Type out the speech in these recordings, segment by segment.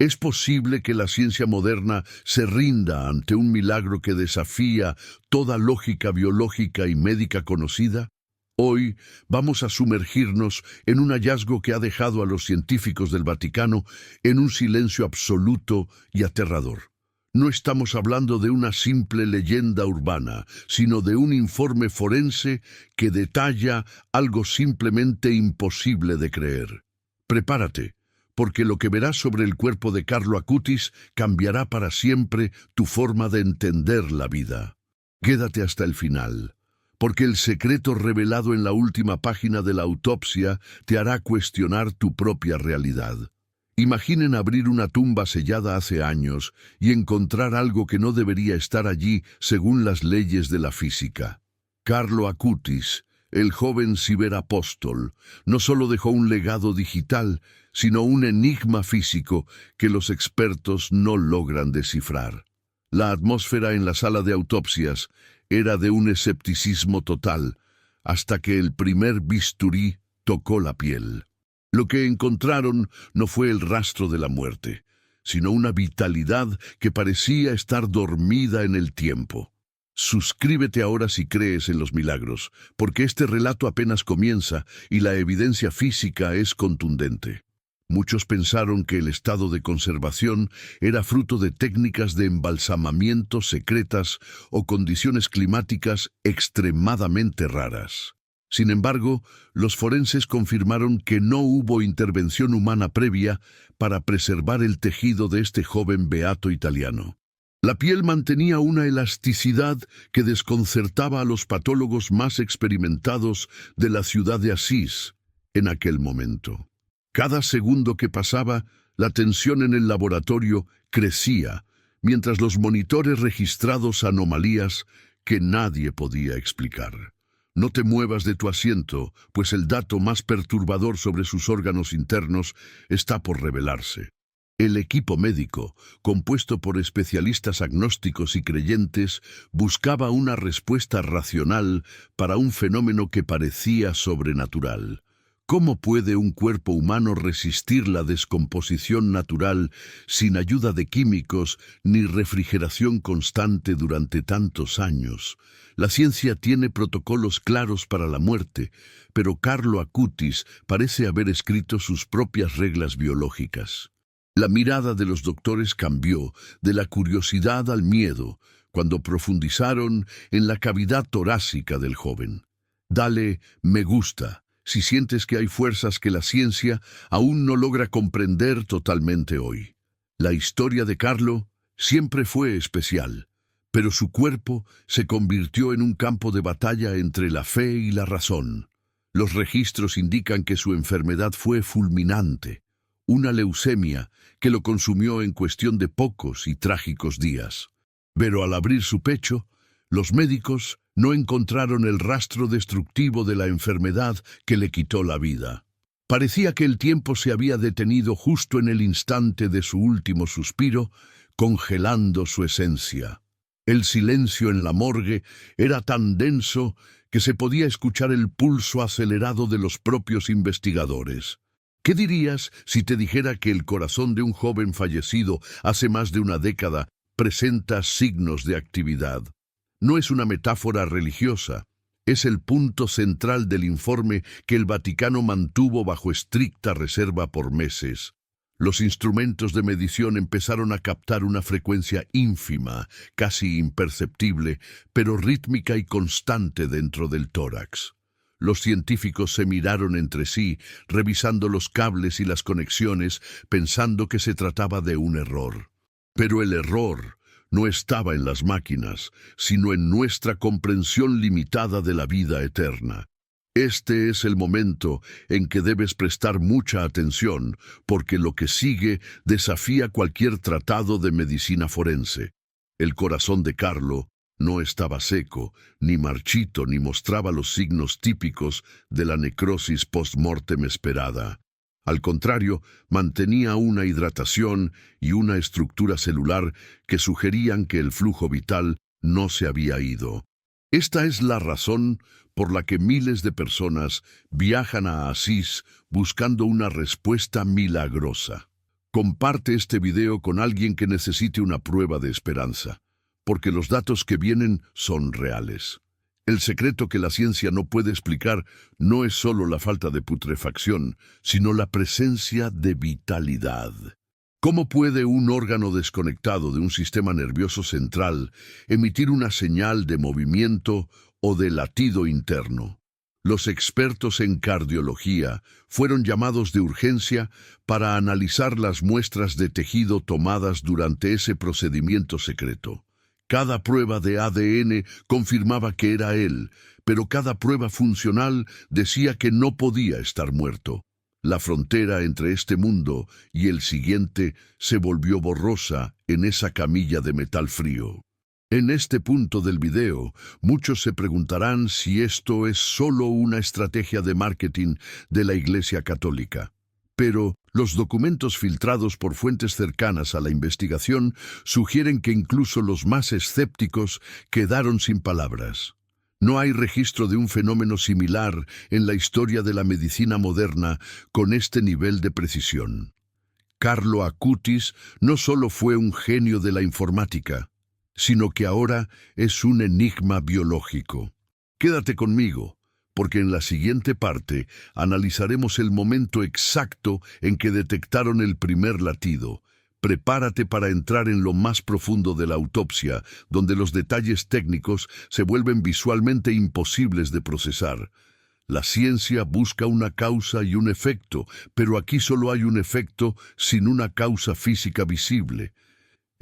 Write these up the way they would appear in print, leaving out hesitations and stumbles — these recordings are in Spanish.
¿Es posible que la ciencia moderna se rinda ante un milagro que desafía toda lógica biológica y médica conocida? Hoy vamos a sumergirnos en un hallazgo que ha dejado a los científicos del Vaticano en un silencio absoluto y aterrador. No estamos hablando de una simple leyenda urbana, sino de un informe forense que detalla algo simplemente imposible de creer. Prepárate, porque lo que verás sobre el cuerpo de Carlo Acutis cambiará para siempre tu forma de entender la vida. Quédate hasta el final, porque el secreto revelado en la última página de la autopsia te hará cuestionar tu propia realidad. Imaginen abrir una tumba sellada hace años y encontrar algo que no debería estar allí según las leyes de la física. Carlo Acutis, el joven ciberapóstol, no solo dejó un legado digital, sino un enigma físico que los expertos no logran descifrar. La atmósfera en la sala de autopsias era de un escepticismo total, hasta que el primer bisturí tocó la piel. Lo que encontraron no fue el rastro de la muerte, sino una vitalidad que parecía estar dormida en el tiempo. Suscríbete ahora si crees en los milagros, porque este relato apenas comienza y la evidencia física es contundente. Muchos pensaron que el estado de conservación era fruto de técnicas de embalsamamiento secretas o condiciones climáticas extremadamente raras. Sin embargo, los forenses confirmaron que no hubo intervención humana previa para preservar el tejido de este joven beato italiano. La piel mantenía una elasticidad que desconcertaba a los patólogos más experimentados de la ciudad de Asís en aquel momento. Cada segundo que pasaba, la tensión en el laboratorio crecía, mientras los monitores registrados anomalías que nadie podía explicar. No te muevas de tu asiento, pues el dato más perturbador sobre sus órganos internos está por revelarse. El equipo médico, compuesto por especialistas agnósticos y creyentes, buscaba una respuesta racional para un fenómeno que parecía sobrenatural. ¿Cómo puede un cuerpo humano resistir la descomposición natural sin ayuda de químicos ni refrigeración constante durante tantos años? La ciencia tiene protocolos claros para la muerte, pero Carlo Acutis parece haber escrito sus propias reglas biológicas. La mirada de los doctores cambió de la curiosidad al miedo cuando profundizaron en la cavidad torácica del joven. Dale me gusta si sientes que hay fuerzas que la ciencia aún no logra comprender totalmente hoy. La historia de Carlo siempre fue especial, pero su cuerpo se convirtió en un campo de batalla entre la fe y la razón. Los registros indican que su enfermedad fue fulminante, una leucemia que lo consumió en cuestión de pocos y trágicos días. Pero al abrir su pecho, los médicos no encontraron el rastro destructivo de la enfermedad que le quitó la vida. Parecía que el tiempo se había detenido justo en el instante de su último suspiro, congelando su esencia. El silencio en la morgue era tan denso que se podía escuchar el pulso acelerado de los propios investigadores. ¿Qué dirías si te dijera que el corazón de un joven fallecido hace más de una década presenta signos de actividad? No es una metáfora religiosa, es el punto central del informe que el Vaticano mantuvo bajo estricta reserva por meses. Los instrumentos de medición empezaron a captar una frecuencia ínfima, casi imperceptible, pero rítmica y constante dentro del tórax. Los científicos se miraron entre sí, revisando los cables y las conexiones, pensando que se trataba de un error. Pero el error no estaba en las máquinas, sino en nuestra comprensión limitada de la vida eterna. Este es el momento en que debes prestar mucha atención, porque lo que sigue desafía cualquier tratado de medicina forense. El corazón de Carlo no estaba seco, ni marchito, ni mostraba los signos típicos de la necrosis post-mortem esperada. Al contrario, mantenía una hidratación y una estructura celular que sugerían que el flujo vital no se había ido. Esta es la razón por la que miles de personas viajan a Asís buscando una respuesta milagrosa. Comparte este video con alguien que necesite una prueba de esperanza, porque los datos que vienen son reales. El secreto que la ciencia no puede explicar no es solo la falta de putrefacción, sino la presencia de vitalidad. ¿Cómo puede un órgano desconectado de un sistema nervioso central emitir una señal de movimiento o de latido interno? Los expertos en cardiología fueron llamados de urgencia para analizar las muestras de tejido tomadas durante ese procedimiento secreto. Cada prueba de ADN confirmaba que era él, pero cada prueba funcional decía que no podía estar muerto. La frontera entre este mundo y el siguiente se volvió borrosa en esa camilla de metal frío. En este punto del video, muchos se preguntarán si esto es solo una estrategia de marketing de la Iglesia Católica. Pero los documentos filtrados por fuentes cercanas a la investigación sugieren que incluso los más escépticos quedaron sin palabras. No hay registro de un fenómeno similar en la historia de la medicina moderna con este nivel de precisión. Carlo Acutis no solo fue un genio de la informática, sino que ahora es un enigma biológico. Quédate conmigo, porque en la siguiente parte analizaremos el momento exacto en que detectaron el primer latido. Prepárate para entrar en lo más profundo de la autopsia, donde los detalles técnicos se vuelven visualmente imposibles de procesar. La ciencia busca una causa y un efecto, pero aquí solo hay un efecto sin una causa física visible.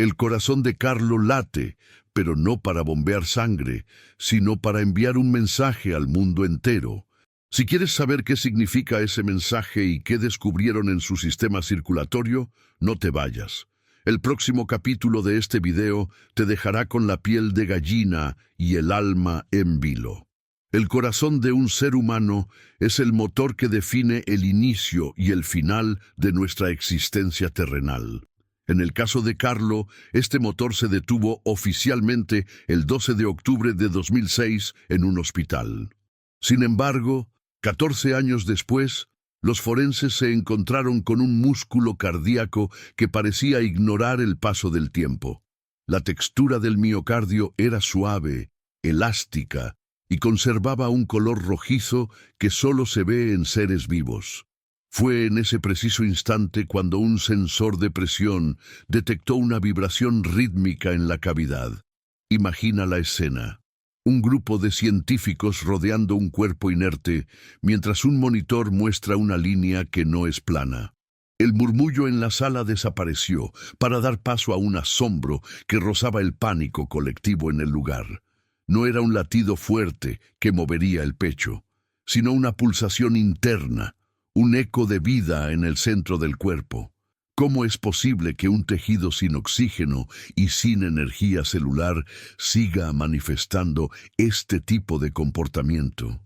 El corazón de Carlo late, pero no para bombear sangre, sino para enviar un mensaje al mundo entero. Si quieres saber qué significa ese mensaje y qué descubrieron en su sistema circulatorio, no te vayas. El próximo capítulo de este video te dejará con la piel de gallina y el alma en vilo. El corazón de un ser humano es el motor que define el inicio y el final de nuestra existencia terrenal. En el caso de Carlo, este motor se detuvo oficialmente el 12 de octubre de 2006 en un hospital. Sin embargo, 14 años después, los forenses se encontraron con un músculo cardíaco que parecía ignorar el paso del tiempo. La textura del miocardio era suave, elástica, y conservaba un color rojizo que solo se ve en seres vivos. Fue en ese preciso instante cuando un sensor de presión detectó una vibración rítmica en la cavidad. Imagina la escena. Un grupo de científicos rodeando un cuerpo inerte, mientras un monitor muestra una línea que no es plana. El murmullo en la sala desapareció para dar paso a un asombro que rozaba el pánico colectivo en el lugar. No era un latido fuerte que movería el pecho, sino una pulsación interna, un eco de vida en el centro del cuerpo. ¿Cómo es posible que un tejido sin oxígeno y sin energía celular siga manifestando este tipo de comportamiento?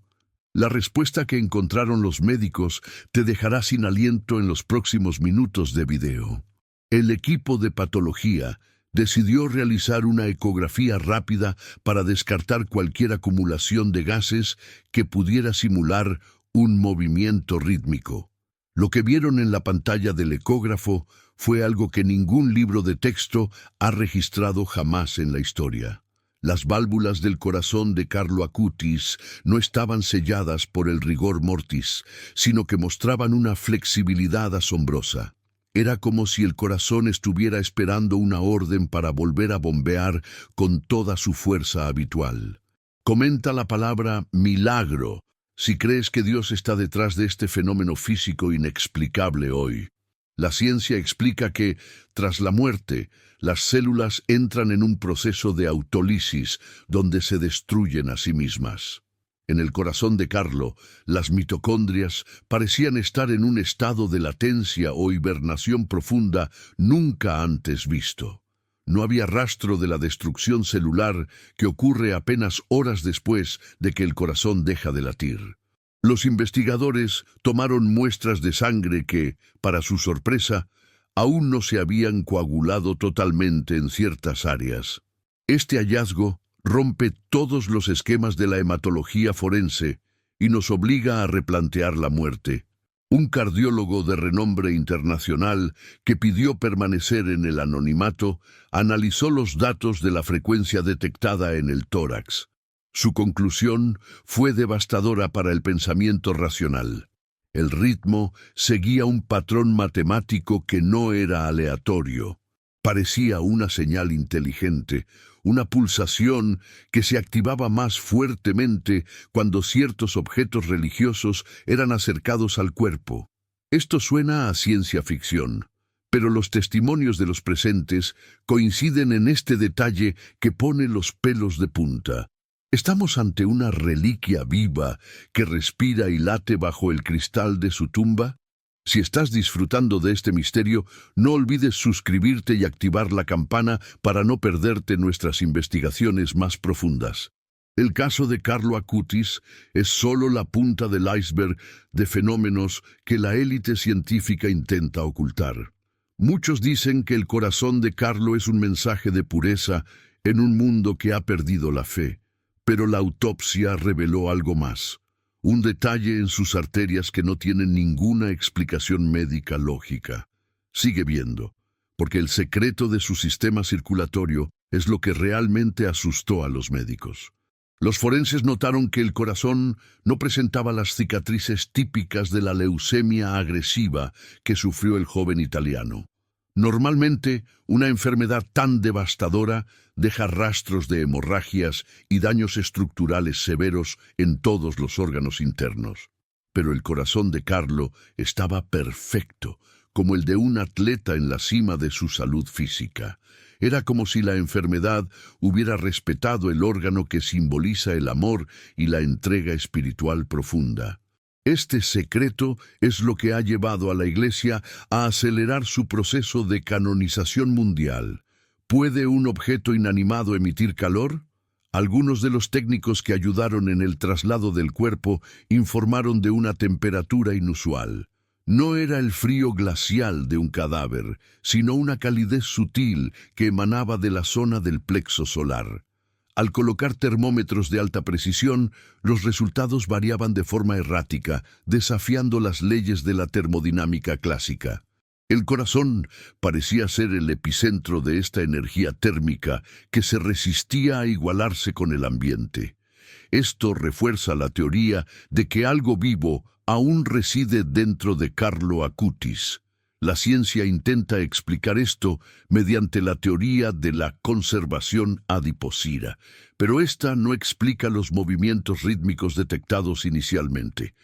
La respuesta que encontraron los médicos te dejará sin aliento en los próximos minutos de video. El equipo de patología decidió realizar una ecografía rápida para descartar cualquier acumulación de gases que pudiera simular un movimiento rítmico. Lo que vieron en la pantalla del ecógrafo fue algo que ningún libro de texto ha registrado jamás en la historia. Las válvulas del corazón de Carlo Acutis no estaban selladas por el rigor mortis, sino que mostraban una flexibilidad asombrosa. Era como si el corazón estuviera esperando una orden para volver a bombear con toda su fuerza habitual. Comenta la palabra milagro si crees que Dios está detrás de este fenómeno físico inexplicable hoy. La ciencia explica que, tras la muerte, las células entran en un proceso de autólisis donde se destruyen a sí mismas. En el corazón de Carlo, las mitocondrias parecían estar en un estado de latencia o hibernación profunda nunca antes visto. No había rastro de la destrucción celular que ocurre apenas horas después de que el corazón deja de latir. Los investigadores tomaron muestras de sangre que, para su sorpresa, aún no se habían coagulado totalmente en ciertas áreas. Este hallazgo rompe todos los esquemas de la hematología forense y nos obliga a replantear la muerte. Un cardiólogo de renombre internacional que pidió permanecer en el anonimato analizó los datos de la frecuencia detectada en el tórax. Su conclusión fue devastadora para el pensamiento racional. El ritmo seguía un patrón matemático que no era aleatorio. Parecía una señal inteligente, una pulsación que se activaba más fuertemente cuando ciertos objetos religiosos eran acercados al cuerpo. Esto suena a ciencia ficción, pero los testimonios de los presentes coinciden en este detalle que pone los pelos de punta. Estamos ante una reliquia viva que respira y late bajo el cristal de su tumba. Si estás disfrutando de este misterio, no olvides suscribirte y activar la campana para no perderte nuestras investigaciones más profundas. El caso de Carlo Acutis es solo la punta del iceberg de fenómenos que la élite científica intenta ocultar. Muchos dicen que el corazón de Carlo es un mensaje de pureza en un mundo que ha perdido la fe, pero la autopsia reveló algo más. Un detalle en sus arterias que no tiene ninguna explicación médica lógica. Sigue viendo, porque el secreto de su sistema circulatorio es lo que realmente asustó a los médicos. Los forenses notaron que el corazón no presentaba las cicatrices típicas de la leucemia agresiva que sufrió el joven italiano. Normalmente, una enfermedad tan devastadora deja rastros de hemorragias y daños estructurales severos en todos los órganos internos. Pero el corazón de Carlo estaba perfecto, como el de un atleta en la cima de su salud física. Era como si la enfermedad hubiera respetado el órgano que simboliza el amor y la entrega espiritual profunda. Este secreto es lo que ha llevado a la Iglesia a acelerar su proceso de canonización mundial. ¿Puede un objeto inanimado emitir calor? Algunos de los técnicos que ayudaron en el traslado del cuerpo informaron de una temperatura inusual. No era el frío glacial de un cadáver, sino una calidez sutil que emanaba de la zona del plexo solar. Al colocar termómetros de alta precisión, los resultados variaban de forma errática, desafiando las leyes de la termodinámica clásica. El corazón parecía ser el epicentro de esta energía térmica que se resistía a igualarse con el ambiente. Esto refuerza la teoría de que algo vivo aún reside dentro de Carlo Acutis. La ciencia intenta explicar esto mediante la teoría de la conservación adiposira, pero esta no explica los movimientos rítmicos detectados inicialmente.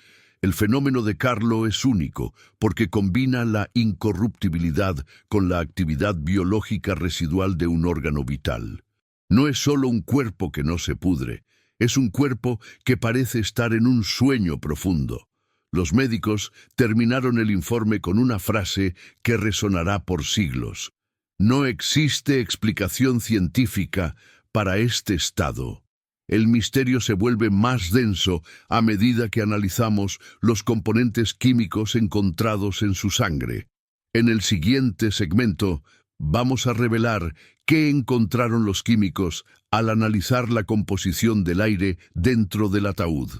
El fenómeno de Carlo es único porque combina la incorruptibilidad con la actividad biológica residual de un órgano vital. No es solo un cuerpo que no se pudre, es un cuerpo que parece estar en un sueño profundo. Los médicos terminaron el informe con una frase que resonará por siglos. No existe explicación científica para este estado. El misterio se vuelve más denso a medida que analizamos los componentes químicos encontrados en su sangre. En el siguiente segmento vamos a revelar qué encontraron los químicos al analizar la composición del aire dentro del ataúd.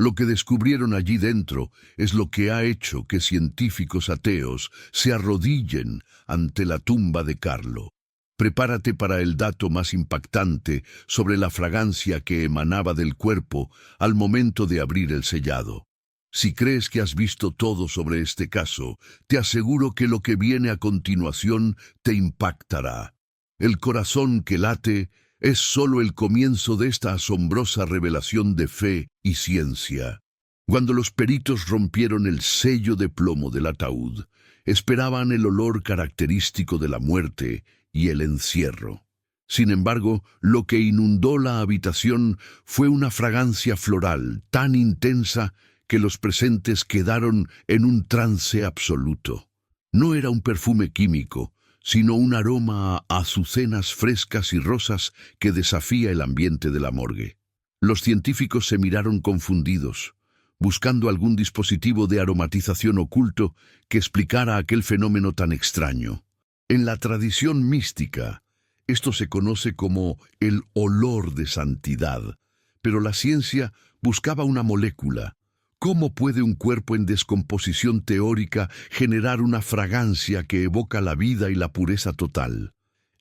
Lo que descubrieron allí dentro es lo que ha hecho que científicos ateos se arrodillen ante la tumba de Carlo. Prepárate para el dato más impactante sobre la fragancia que emanaba del cuerpo al momento de abrir el sellado. Si crees que has visto todo sobre este caso, te aseguro que lo que viene a continuación te impactará. El corazón que late es solo el comienzo de esta asombrosa revelación de fe y ciencia. Cuando los peritos rompieron el sello de plomo del ataúd, esperaban el olor característico de la muerte y el encierro. Sin embargo, lo que inundó la habitación fue una fragancia floral tan intensa que los presentes quedaron en un trance absoluto. No era un perfume químico, sino un aroma a azucenas frescas y rosas que desafía el ambiente de la morgue. Los científicos se miraron confundidos, buscando algún dispositivo de aromatización oculto que explicara aquel fenómeno tan extraño. En la tradición mística, esto se conoce como el olor de santidad, pero la ciencia buscaba una molécula, ¿Cómo puede un cuerpo en descomposición teórica generar una fragancia que evoca la vida y la pureza total?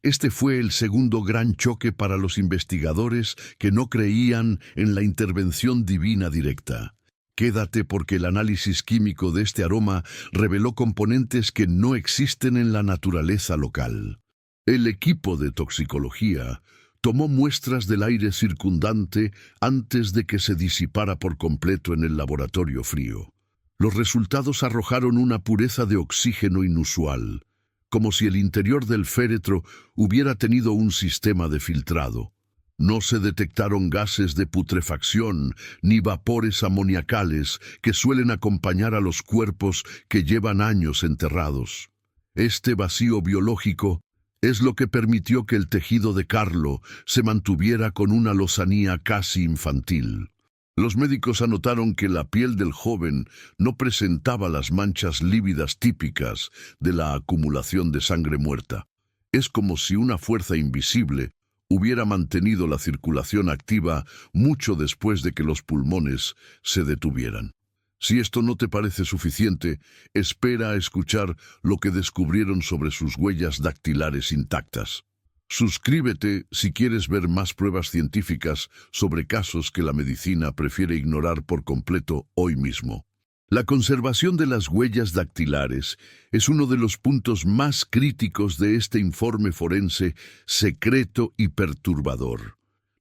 Este fue el segundo gran choque para los investigadores que no creían en la intervención divina directa. Quédate porque el análisis químico de este aroma reveló componentes que no existen en la naturaleza local. El equipo de toxicología tomó muestras del aire circundante antes de que se disipara por completo en el laboratorio frío. Los resultados arrojaron una pureza de oxígeno inusual, como si el interior del féretro hubiera tenido un sistema de filtrado. No se detectaron gases de putrefacción ni vapores amoniacales que suelen acompañar a los cuerpos que llevan años enterrados. Este vacío biológico es lo que permitió que el tejido de Carlo se mantuviera con una lozanía casi infantil. Los médicos anotaron que la piel del joven no presentaba las manchas lívidas típicas de la acumulación de sangre muerta. Es como si una fuerza invisible hubiera mantenido la circulación activa mucho después de que los pulmones se detuvieran. Si esto no te parece suficiente, espera a escuchar lo que descubrieron sobre sus huellas dactilares intactas. Suscríbete si quieres ver más pruebas científicas sobre casos que la medicina prefiere ignorar por completo hoy mismo. La conservación de las huellas dactilares es uno de los puntos más críticos de este informe forense secreto y perturbador.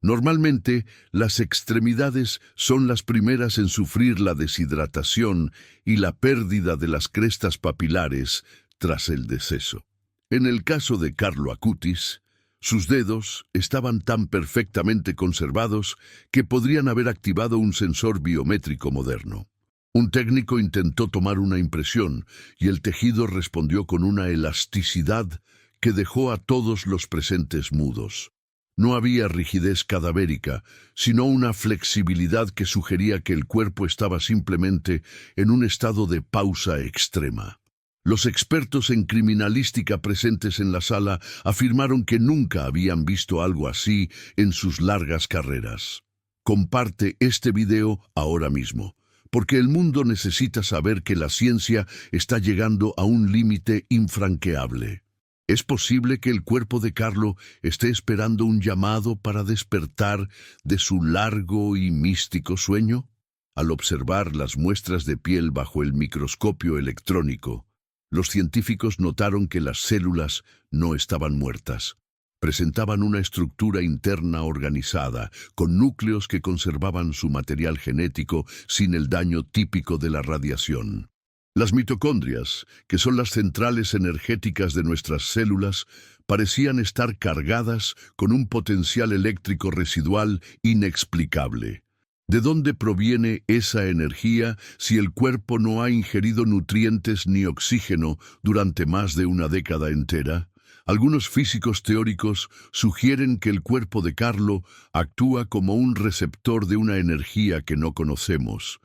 Normalmente, las extremidades son las primeras en sufrir la deshidratación y la pérdida de las crestas papilares tras el deceso. En el caso de Carlo Acutis, sus dedos estaban tan perfectamente conservados que podrían haber activado un sensor biométrico moderno. Un técnico intentó tomar una impresión y el tejido respondió con una elasticidad que dejó a todos los presentes mudos. No había rigidez cadavérica, sino una flexibilidad que sugería que el cuerpo estaba simplemente en un estado de pausa extrema. Los expertos en criminalística presentes en la sala afirmaron que nunca habían visto algo así en sus largas carreras. Comparte este video ahora mismo, porque el mundo necesita saber que la ciencia está llegando a un límite infranqueable. ¿Es posible que el cuerpo de Carlo esté esperando un llamado para despertar de su largo y místico sueño? Al observar las muestras de piel bajo el microscopio electrónico, los científicos notaron que las células no estaban muertas. Presentaban una estructura interna organizada, con núcleos que conservaban su material genético sin el daño típico de la radiación. Las mitocondrias, que son las centrales energéticas de nuestras células, parecían estar cargadas con un potencial eléctrico residual inexplicable. ¿De dónde proviene esa energía si el cuerpo no ha ingerido nutrientes ni oxígeno durante más de una década entera? Algunos físicos teóricos sugieren que el cuerpo de Carlo actúa como un receptor de una energía que no conocemos.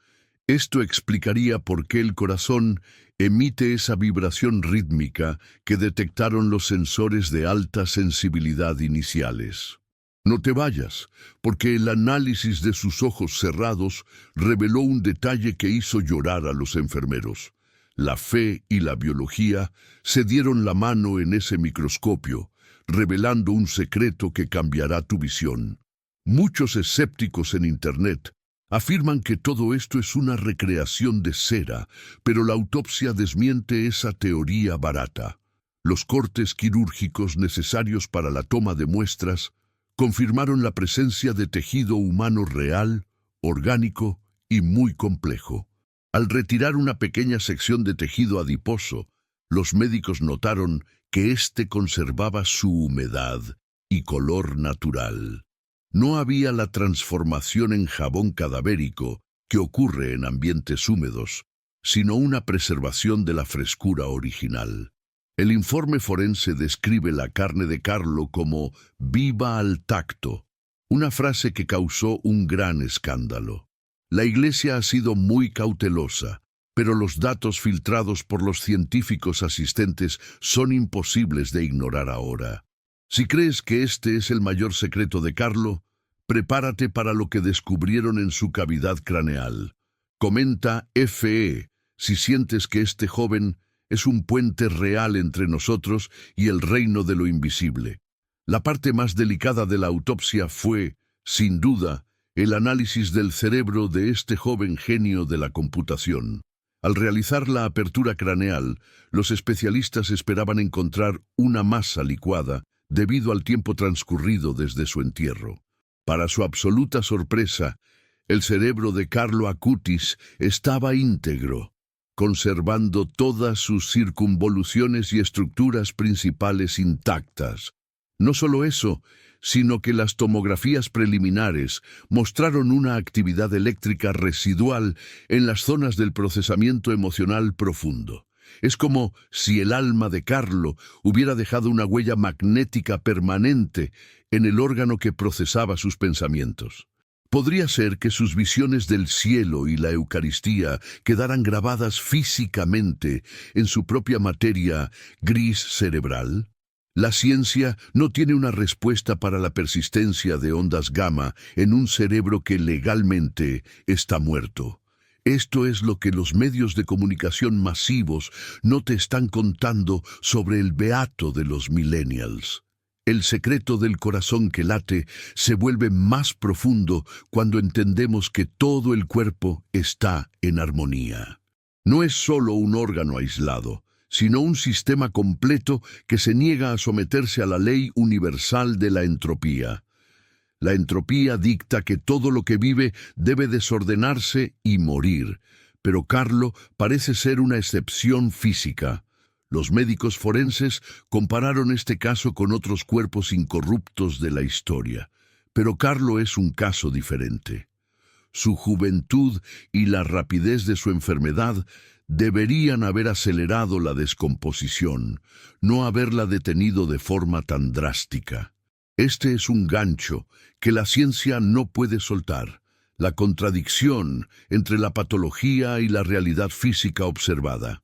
Esto explicaría por qué el corazón emite esa vibración rítmica que detectaron los sensores de alta sensibilidad iniciales. No te vayas, porque el análisis de sus ojos cerrados reveló un detalle que hizo llorar a los enfermeros. La fe y la biología se dieron la mano en ese microscopio, revelando un secreto que cambiará tu visión. Muchos escépticos en Internet afirman que todo esto es una recreación de cera, pero la autopsia desmiente esa teoría barata. Los cortes quirúrgicos necesarios para la toma de muestras confirmaron la presencia de tejido humano real, orgánico y muy complejo. Al retirar una pequeña sección de tejido adiposo, los médicos notaron que éste conservaba su humedad y color natural. No había la transformación en jabón cadavérico que ocurre en ambientes húmedos, sino una preservación de la frescura original. El informe forense describe la carne de Carlo como viva al tacto, una frase que causó un gran escándalo. La Iglesia ha sido muy cautelosa, pero los datos filtrados por los científicos asistentes son imposibles de ignorar ahora. Si crees que este es el mayor secreto de Carlo, prepárate para lo que descubrieron en su cavidad craneal. Comenta F.E. si sientes que este joven es un puente real entre nosotros y el reino de lo invisible. La parte más delicada de la autopsia fue, sin duda, el análisis del cerebro de este joven genio de la computación. Al realizar la apertura craneal, los especialistas esperaban encontrar una masa licuada debido al tiempo transcurrido desde su entierro. Para su absoluta sorpresa, el cerebro de Carlo Acutis estaba íntegro, conservando todas sus circunvoluciones y estructuras principales intactas. No solo eso, sino que las tomografías preliminares mostraron una actividad eléctrica residual en las zonas del procesamiento emocional profundo. Es como si el alma de Carlo hubiera dejado una huella magnética permanente en el órgano que procesaba sus pensamientos. ¿Podría ser que sus visiones del cielo y la Eucaristía quedaran grabadas físicamente en su propia materia gris cerebral? La ciencia no tiene una respuesta para la persistencia de ondas gamma en un cerebro que legalmente está muerto. Esto es lo que los medios de comunicación masivos no te están contando sobre el beato de los millennials. El secreto del corazón que late se vuelve más profundo cuando entendemos que todo el cuerpo está en armonía. No es solo un órgano aislado, sino un sistema completo que se niega a someterse a la ley universal de la entropía. La entropía dicta que todo lo que vive debe desordenarse y morir, pero Carlo parece ser una excepción física. Los médicos forenses compararon este caso con otros cuerpos incorruptos de la historia, pero Carlo es un caso diferente. Su juventud y la rapidez de su enfermedad deberían haber acelerado la descomposición, no haberla detenido de forma tan drástica. Este es un gancho que la ciencia no puede soltar, la contradicción entre la patología y la realidad física observada.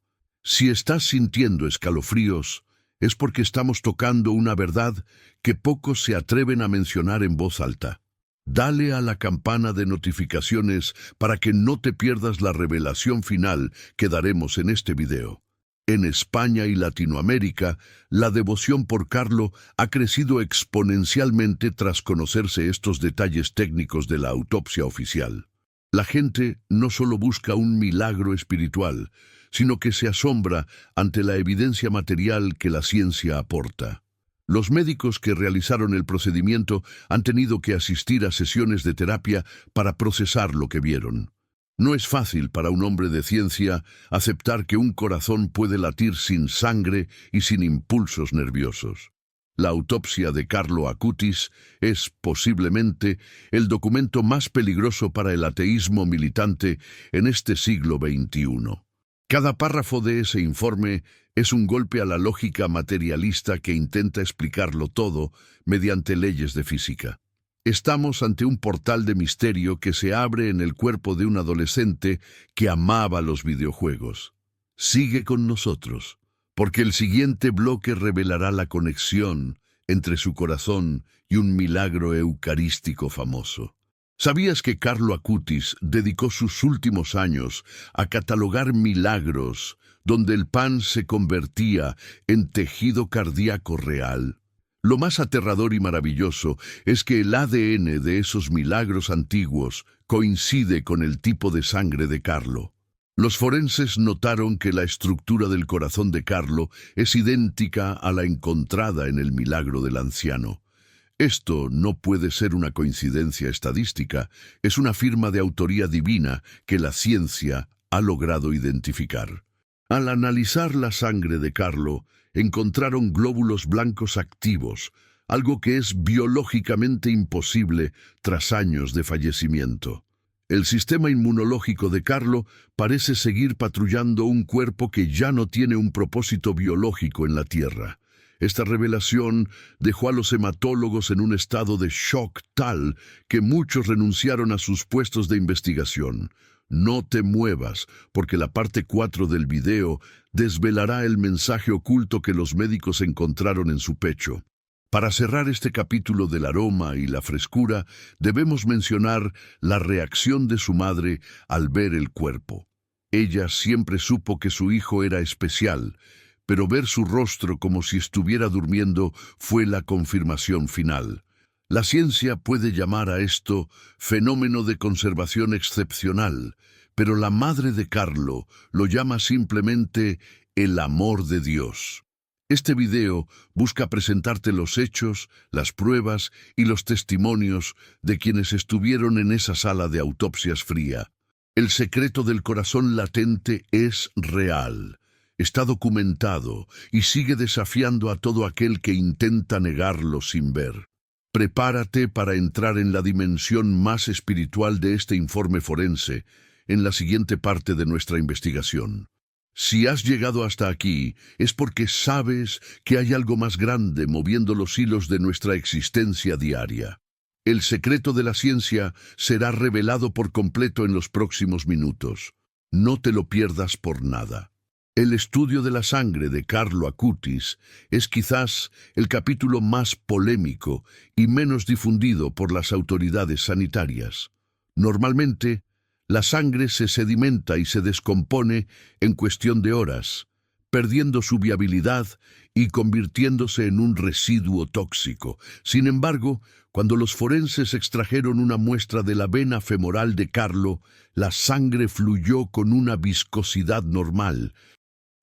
Si estás sintiendo escalofríos, es porque estamos tocando una verdad que pocos se atreven a mencionar en voz alta. Dale a la campana de notificaciones para que no te pierdas la revelación final que daremos en este video. En España y Latinoamérica, la devoción por Carlo ha crecido exponencialmente tras conocerse estos detalles técnicos de la autopsia oficial. La gente no solo busca un milagro espiritual, sino que se asombra ante la evidencia material que la ciencia aporta. Los médicos que realizaron el procedimiento han tenido que asistir a sesiones de terapia para procesar lo que vieron. No es fácil para un hombre de ciencia aceptar que un corazón puede latir sin sangre y sin impulsos nerviosos. La autopsia de Carlo Acutis es, posiblemente, el documento más peligroso para el ateísmo militante en este siglo XXI. Cada párrafo de ese informe es un golpe a la lógica materialista que intenta explicarlo todo mediante leyes de física. Estamos ante un portal de misterio que se abre en el cuerpo de un adolescente que amaba los videojuegos. Sigue con nosotros, porque el siguiente bloque revelará la conexión entre su corazón y un milagro eucarístico famoso. ¿Sabías que Carlo Acutis dedicó sus últimos años a catalogar milagros donde el pan se convertía en tejido cardíaco real? Lo más aterrador y maravilloso es que el ADN de esos milagros antiguos coincide con el tipo de sangre de Carlo. Los forenses notaron que la estructura del corazón de Carlo es idéntica a la encontrada en el milagro del anciano. Esto no puede ser una coincidencia estadística, es una firma de autoría divina que la ciencia ha logrado identificar. Al analizar la sangre de Carlo, encontraron glóbulos blancos activos, algo que es biológicamente imposible tras años de fallecimiento. El sistema inmunológico de Carlo parece seguir patrullando un cuerpo que ya no tiene un propósito biológico en la Tierra. Esta revelación dejó a los hematólogos en un estado de shock tal que muchos renunciaron a sus puestos de investigación. No te muevas, porque la parte 4 del video desvelará el mensaje oculto que los médicos encontraron en su pecho. Para cerrar este capítulo del aroma y la frescura, debemos mencionar la reacción de su madre al ver el cuerpo. Ella siempre supo que su hijo era especial, pero ver su rostro como si estuviera durmiendo fue la confirmación final. La ciencia puede llamar a esto fenómeno de conservación excepcional, pero la madre de Carlo lo llama simplemente el amor de Dios. Este video busca presentarte los hechos, las pruebas y los testimonios de quienes estuvieron en esa sala de autopsias fría. El secreto del corazón latente es real, está documentado y sigue desafiando a todo aquel que intenta negarlo sin ver. Prepárate para entrar en la dimensión más espiritual de este informe forense, en la siguiente parte de nuestra investigación. Si has llegado hasta aquí, es porque sabes que hay algo más grande moviendo los hilos de nuestra existencia diaria. El secreto de la ciencia será revelado por completo en los próximos minutos. No te lo pierdas por nada. El estudio de la sangre de Carlo Acutis es quizás el capítulo más polémico y menos difundido por las autoridades sanitarias. Normalmente, la sangre se sedimenta y se descompone en cuestión de horas, perdiendo su viabilidad y convirtiéndose en un residuo tóxico. Sin embargo, cuando los forenses extrajeron una muestra de la vena femoral de Carlo, la sangre fluyó con una viscosidad normal.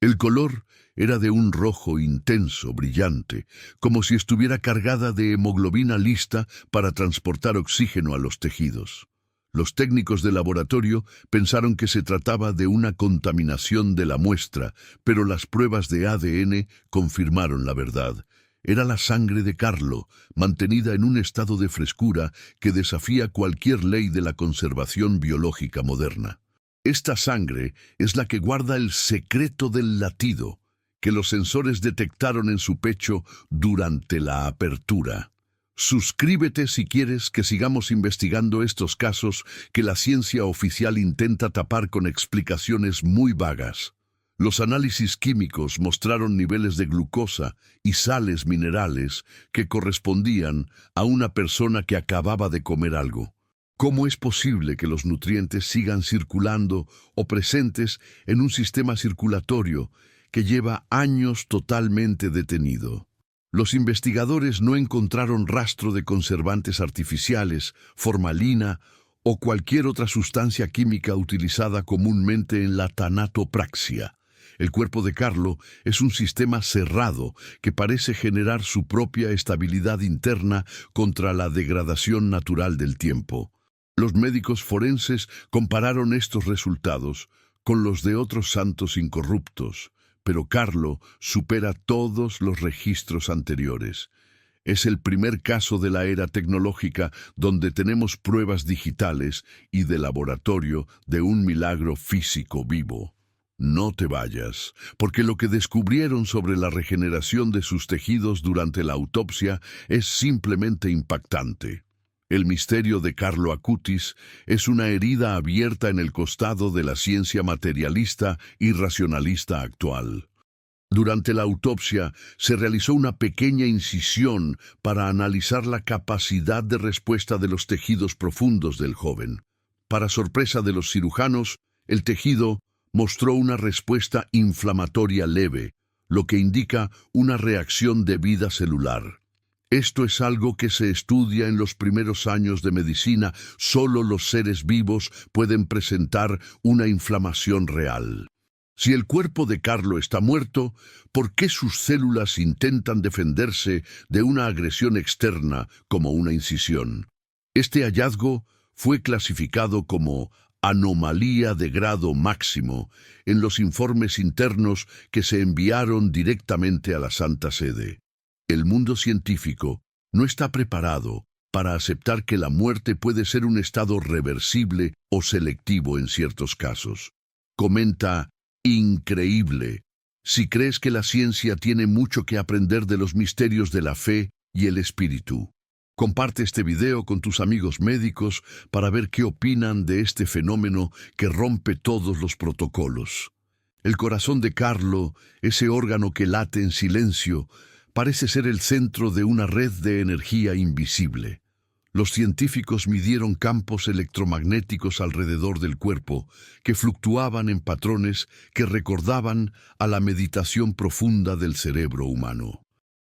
El color era de un rojo intenso, brillante, como si estuviera cargada de hemoglobina lista para transportar oxígeno a los tejidos. Los técnicos de laboratorio pensaron que se trataba de una contaminación de la muestra, pero las pruebas de ADN confirmaron la verdad. Era la sangre de Carlo, mantenida en un estado de frescura que desafía cualquier ley de la conservación biológica moderna. Esta sangre es la que guarda el secreto del latido, que los sensores detectaron en su pecho durante la apertura. Suscríbete si quieres que sigamos investigando estos casos que la ciencia oficial intenta tapar con explicaciones muy vagas. Los análisis químicos mostraron niveles de glucosa y sales minerales que correspondían a una persona que acababa de comer algo. ¿Cómo es posible que los nutrientes sigan circulando o presentes en un sistema circulatorio que lleva años totalmente detenido? Los investigadores no encontraron rastro de conservantes artificiales, formalina o cualquier otra sustancia química utilizada comúnmente en la tanatopraxia. El cuerpo de Carlo es un sistema cerrado que parece generar su propia estabilidad interna contra la degradación natural del tiempo. Los médicos forenses compararon estos resultados con los de otros santos incorruptos, pero Carlo supera todos los registros anteriores. Es el primer caso de la era tecnológica donde tenemos pruebas digitales y de laboratorio de un milagro físico vivo. No te vayas, porque lo que descubrieron sobre la regeneración de sus tejidos durante la autopsia es simplemente impactante. El misterio de Carlo Acutis es una herida abierta en el costado de la ciencia materialista y racionalista actual. Durante la autopsia se realizó una pequeña incisión para analizar la capacidad de respuesta de los tejidos profundos del joven. Para sorpresa de los cirujanos, el tejido mostró una respuesta inflamatoria leve, lo que indica una reacción de vida celular. Esto es algo que se estudia en los primeros años de medicina. Solo los seres vivos pueden presentar una inflamación real. Si el cuerpo de Carlo está muerto, ¿por qué sus células intentan defenderse de una agresión externa como una incisión? Este hallazgo fue clasificado como anomalía de grado máximo en los informes internos que se enviaron directamente a la Santa Sede. El mundo científico no está preparado para aceptar que la muerte puede ser un estado reversible o selectivo en ciertos casos. Comenta, increíble. Si crees que la ciencia tiene mucho que aprender de los misterios de la fe y el espíritu. Comparte este video con tus amigos médicos para ver qué opinan de este fenómeno que rompe todos los protocolos. El corazón de Carlo, ese órgano que late en silencio, parece ser el centro de una red de energía invisible. Los científicos midieron campos electromagnéticos alrededor del cuerpo que fluctuaban en patrones que recordaban a la meditación profunda del cerebro humano.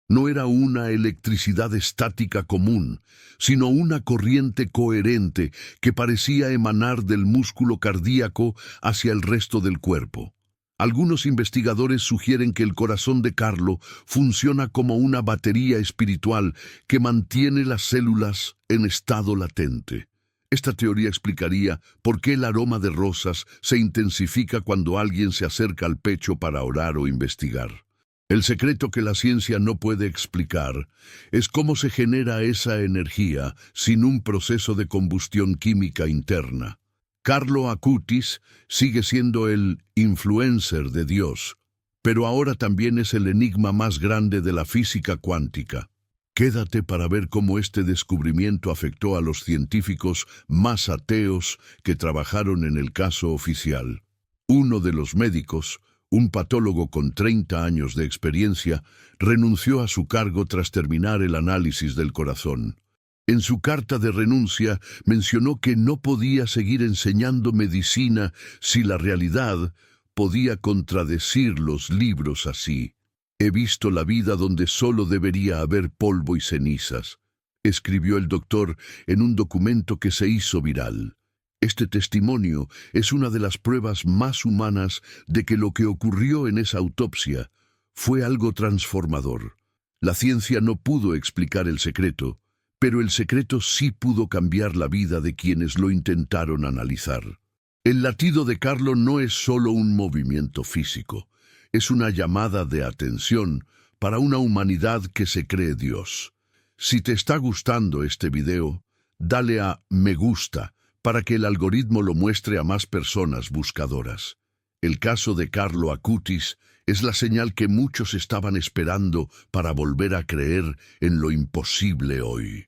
No era una electricidad estática común, sino una corriente coherente que parecía emanar del músculo cardíaco hacia el resto del cuerpo. Algunos investigadores sugieren que el corazón de Carlo funciona como una batería espiritual que mantiene las células en estado latente. Esta teoría explicaría por qué el aroma de rosas se intensifica cuando alguien se acerca al pecho para orar o investigar. El secreto que la ciencia no puede explicar es cómo se genera esa energía sin un proceso de combustión química interna. Carlo Acutis sigue siendo el influencer de Dios, pero ahora también es el enigma más grande de la física cuántica. Quédate para ver cómo este descubrimiento afectó a los científicos más ateos que trabajaron en el caso oficial. Uno de los médicos, un patólogo con 30 años de experiencia, renunció a su cargo tras terminar el análisis del corazón. En su carta de renuncia mencionó que no podía seguir enseñando medicina si la realidad podía contradecir los libros así. He visto la vida donde solo debería haber polvo y cenizas, escribió el doctor en un documento que se hizo viral. Este testimonio es una de las pruebas más humanas de que lo que ocurrió en esa autopsia fue algo transformador. La ciencia no pudo explicar el secreto, pero el secreto sí pudo cambiar la vida de quienes lo intentaron analizar. El latido de Carlo no es solo un movimiento físico, es una llamada de atención para una humanidad que se cree Dios. Si te está gustando este video, dale a me gusta para que el algoritmo lo muestre a más personas buscadoras. El caso de Carlo Acutis es la señal que muchos estaban esperando para volver a creer en lo imposible hoy.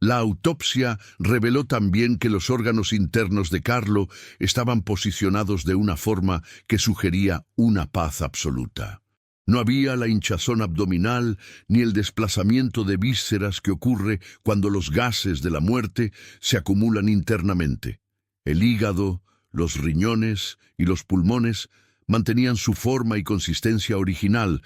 La autopsia reveló también que los órganos internos de Carlo estaban posicionados de una forma que sugería una paz absoluta. No había la hinchazón abdominal ni el desplazamiento de vísceras que ocurre cuando los gases de la muerte se acumulan internamente. El hígado, los riñones y los pulmones mantenían su forma y consistencia original,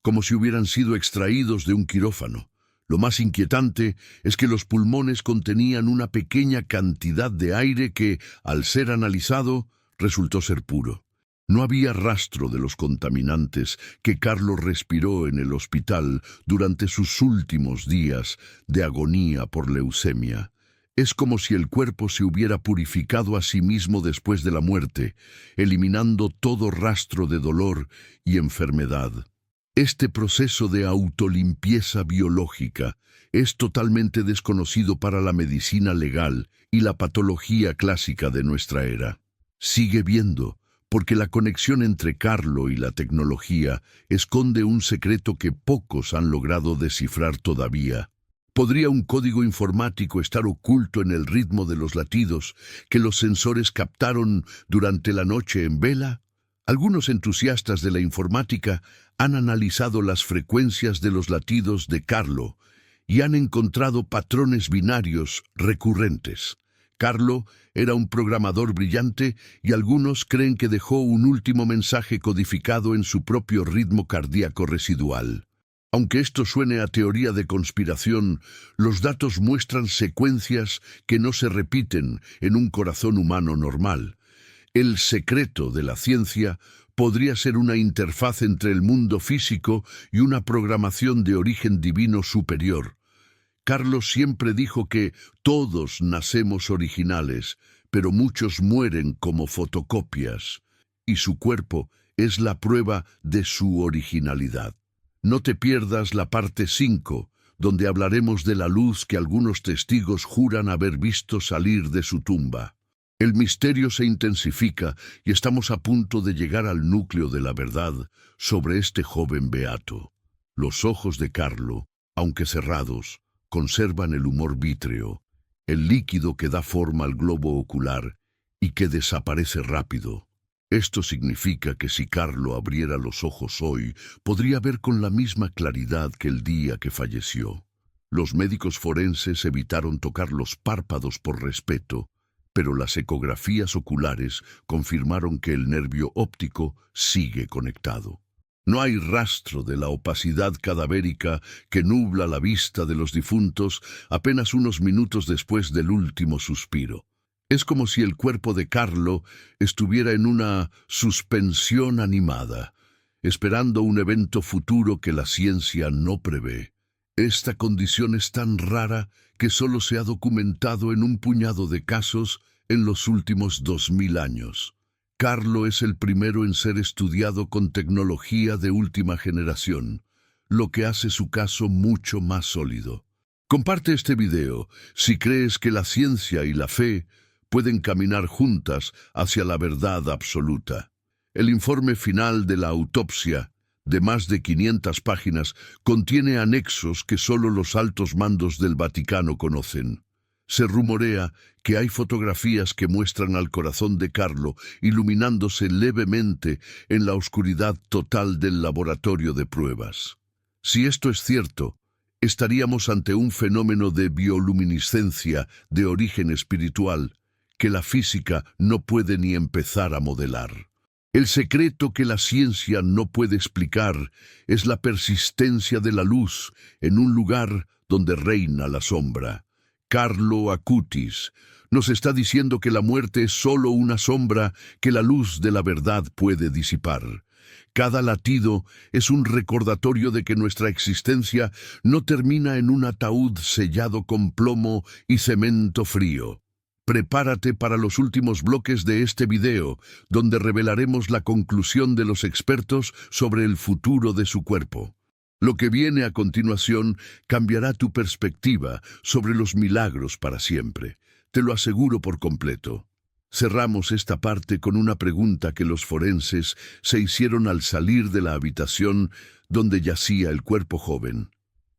como si hubieran sido extraídos de un quirófano. Lo más inquietante es que los pulmones contenían una pequeña cantidad de aire que, al ser analizado, resultó ser puro. No había rastro de los contaminantes que Carlo respiró en el hospital durante sus últimos días de agonía por leucemia. Es como si el cuerpo se hubiera purificado a sí mismo después de la muerte, eliminando todo rastro de dolor y enfermedad. Este proceso de autolimpieza biológica es totalmente desconocido para la medicina legal y la patología clásica de nuestra era. Sigue viendo, porque la conexión entre Carlo y la tecnología esconde un secreto que pocos han logrado descifrar todavía. ¿Podría un código informático estar oculto en el ritmo de los latidos que los sensores captaron durante la noche en vela? Algunos entusiastas de la informática han analizado las frecuencias de los latidos de Carlo y han encontrado patrones binarios recurrentes. Carlo era un programador brillante y algunos creen que dejó un último mensaje codificado en su propio ritmo cardíaco residual. Aunque esto suene a teoría de conspiración, los datos muestran secuencias que no se repiten en un corazón humano normal. El secreto de la ciencia podría ser una interfaz entre el mundo físico y una programación de origen divino superior. Carlo siempre dijo que todos nacemos originales, pero muchos mueren como fotocopias, y su cuerpo es la prueba de su originalidad. No te pierdas la parte 5, donde hablaremos de la luz que algunos testigos juran haber visto salir de su tumba. El misterio se intensifica y estamos a punto de llegar al núcleo de la verdad sobre este joven beato. Los ojos de Carlo, aunque cerrados, conservan el humor vítreo, el líquido que da forma al globo ocular y que desaparece rápido. Esto significa que si Carlo abriera los ojos hoy, podría ver con la misma claridad que el día que falleció. Los médicos forenses evitaron tocar los párpados por respeto, pero las ecografías oculares confirmaron que el nervio óptico sigue conectado. No hay rastro de la opacidad cadavérica que nubla la vista de los difuntos apenas unos minutos después del último suspiro. Es como si el cuerpo de Carlo estuviera en una suspensión animada, esperando un evento futuro que la ciencia no prevé. Esta condición es tan rara que solo se ha documentado en un puñado de casos en los últimos 2000 años. Carlo es el primero en ser estudiado con tecnología de última generación, lo que hace su caso mucho más sólido. Comparte este video si crees que la ciencia y la fe pueden caminar juntas hacia la verdad absoluta. El informe final de la autopsia, de más de 500 páginas, contiene anexos que solo los altos mandos del Vaticano conocen. Se rumorea que hay fotografías que muestran al corazón de Carlo iluminándose levemente en la oscuridad total del laboratorio de pruebas. Si esto es cierto, estaríamos ante un fenómeno de bioluminiscencia de origen espiritual que la física no puede ni empezar a modelar. El secreto que la ciencia no puede explicar es la persistencia de la luz en un lugar donde reina la sombra. Carlo Acutis nos está diciendo que la muerte es solo una sombra que la luz de la verdad puede disipar. Cada latido es un recordatorio de que nuestra existencia no termina en un ataúd sellado con plomo y cemento frío. Prepárate para los últimos bloques de este video, donde revelaremos la conclusión de los expertos sobre el futuro de su cuerpo. Lo que viene a continuación cambiará tu perspectiva sobre los milagros para siempre. Te lo aseguro por completo. Cerramos esta parte con una pregunta que los forenses se hicieron al salir de la habitación donde yacía el cuerpo joven.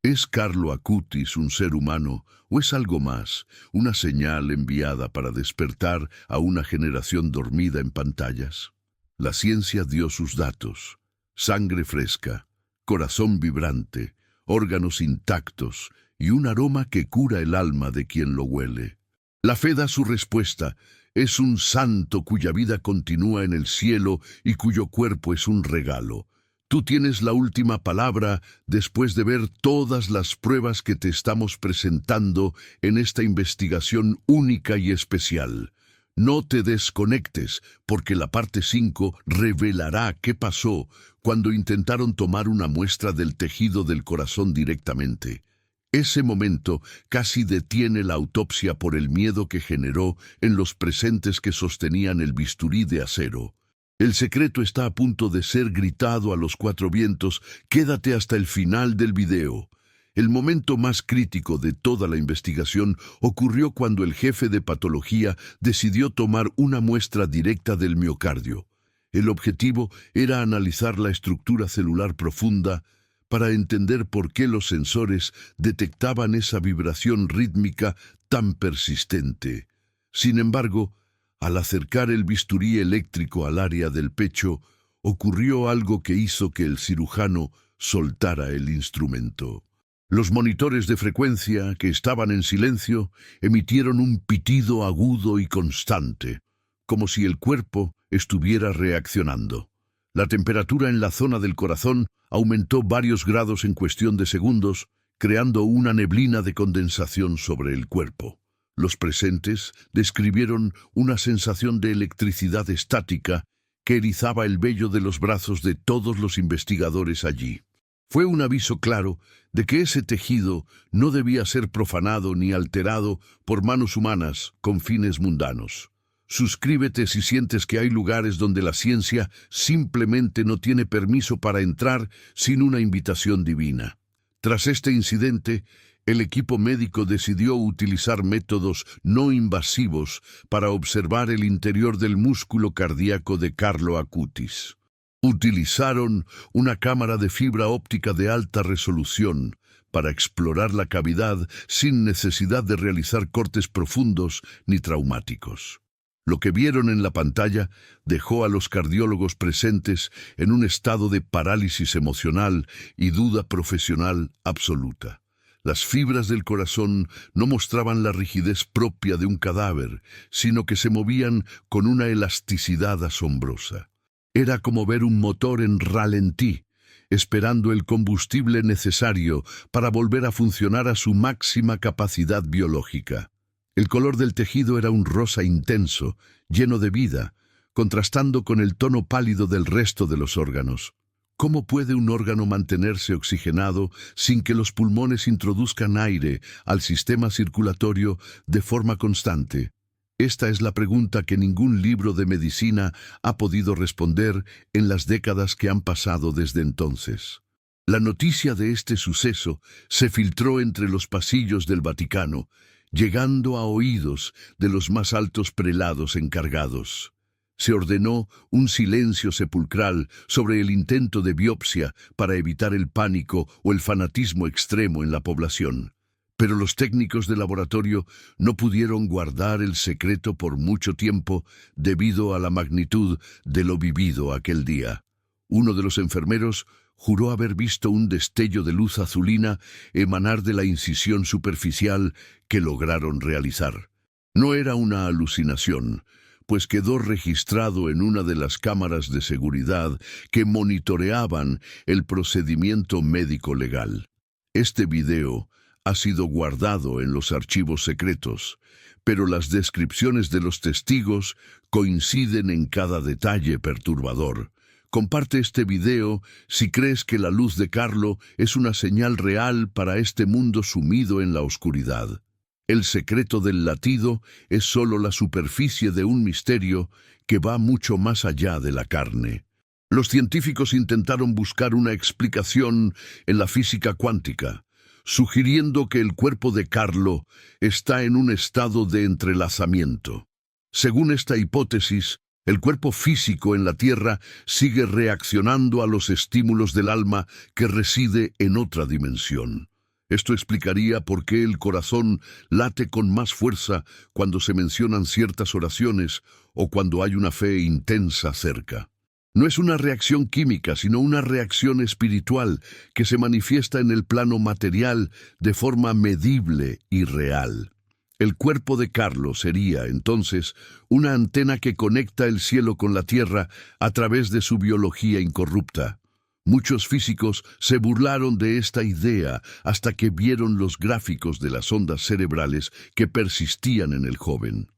¿Es Carlo Acutis un ser humano o es algo más, una señal enviada para despertar a una generación dormida en pantallas? La ciencia dio sus datos: sangre fresca, corazón vibrante, órganos intactos y un aroma que cura el alma de quien lo huele. La fe da su respuesta: es un santo cuya vida continúa en el cielo y cuyo cuerpo es un regalo. Tú tienes la última palabra después de ver todas las pruebas que te estamos presentando en esta investigación única y especial. No te desconectes, porque la parte 5 revelará qué pasó cuando intentaron tomar una muestra del tejido del corazón directamente. Ese momento casi detiene la autopsia por el miedo que generó en los presentes que sostenían el bisturí de acero. El secreto está a punto de ser gritado a los cuatro vientos. Quédate hasta el final del video. El momento más crítico de toda la investigación ocurrió cuando el jefe de patología decidió tomar una muestra directa del miocardio. El objetivo era analizar la estructura celular profunda para entender por qué los sensores detectaban esa vibración rítmica tan persistente. Sin embargo, al acercar el bisturí eléctrico al área del pecho, ocurrió algo que hizo que el cirujano soltara el instrumento. Los monitores de frecuencia, que estaban en silencio, emitieron un pitido agudo y constante, como si el cuerpo estuviera reaccionando. La temperatura en la zona del corazón aumentó varios grados en cuestión de segundos, creando una neblina de condensación sobre el cuerpo. Los presentes describieron una sensación de electricidad estática que erizaba el vello de los brazos de todos los investigadores allí. Fue un aviso claro de que ese tejido no debía ser profanado ni alterado por manos humanas con fines mundanos. Suscríbete si sientes que hay lugares donde la ciencia simplemente no tiene permiso para entrar sin una invitación divina. Tras este incidente, el equipo médico decidió utilizar métodos no invasivos para observar el interior del músculo cardíaco de Carlo Acutis. Utilizaron una cámara de fibra óptica de alta resolución para explorar la cavidad sin necesidad de realizar cortes profundos ni traumáticos. Lo que vieron en la pantalla dejó a los cardiólogos presentes en un estado de parálisis emocional y duda profesional absoluta. Las fibras del corazón no mostraban la rigidez propia de un cadáver, sino que se movían con una elasticidad asombrosa. Era como ver un motor en ralentí, esperando el combustible necesario para volver a funcionar a su máxima capacidad biológica. El color del tejido era un rosa intenso, lleno de vida, contrastando con el tono pálido del resto de los órganos. ¿Cómo puede un órgano mantenerse oxigenado sin que los pulmones introduzcan aire al sistema circulatorio de forma constante? Esta es la pregunta que ningún libro de medicina ha podido responder en las décadas que han pasado desde entonces. La noticia de este suceso se filtró entre los pasillos del Vaticano, llegando a oídos de los más altos prelados encargados. Se ordenó un silencio sepulcral sobre el intento de biopsia para evitar el pánico o el fanatismo extremo en la población. Pero los técnicos de laboratorio no pudieron guardar el secreto por mucho tiempo debido a la magnitud de lo vivido aquel día. Uno de los enfermeros juró haber visto un destello de luz azulina emanar de la incisión superficial que lograron realizar. No era una alucinación, pues quedó registrado en una de las cámaras de seguridad que monitoreaban el procedimiento médico legal. Este video ha sido guardado en los archivos secretos, pero las descripciones de los testigos coinciden en cada detalle perturbador. Comparte este video si crees que la luz de Carlo es una señal real para este mundo sumido en la oscuridad. El secreto del latido es solo la superficie de un misterio que va mucho más allá de la carne. Los científicos intentaron buscar una explicación en la física cuántica, sugiriendo que el cuerpo de Carlo está en un estado de entrelazamiento. Según esta hipótesis, el cuerpo físico en la Tierra sigue reaccionando a los estímulos del alma que reside en otra dimensión. Esto explicaría por qué el corazón late con más fuerza cuando se mencionan ciertas oraciones o cuando hay una fe intensa cerca. No es una reacción química, sino una reacción espiritual que se manifiesta en el plano material de forma medible y real. El cuerpo de Carlo sería, entonces, una antena que conecta el cielo con la tierra a través de su biología incorrupta. Muchos físicos se burlaron de esta idea hasta que vieron los gráficos de las ondas cerebrales que persistían en el joven.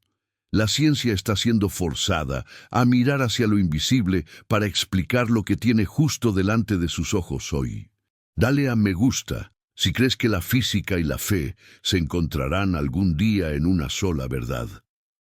La ciencia está siendo forzada a mirar hacia lo invisible para explicar lo que tiene justo delante de sus ojos hoy. Dale a me gusta si crees que la física y la fe se encontrarán algún día en una sola verdad.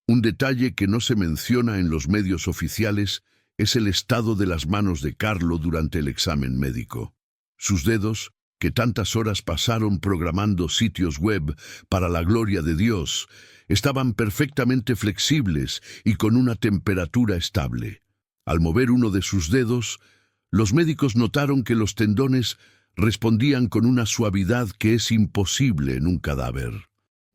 Un detalle que no se menciona en los medios oficiales es el estado de las manos de Carlo durante el examen médico. Sus dedos, que tantas horas pasaron programando sitios web para la gloria de Dios, estaban perfectamente flexibles y con una temperatura estable. Al mover uno de sus dedos, los médicos notaron que los tendones respondían con una suavidad que es imposible en un cadáver.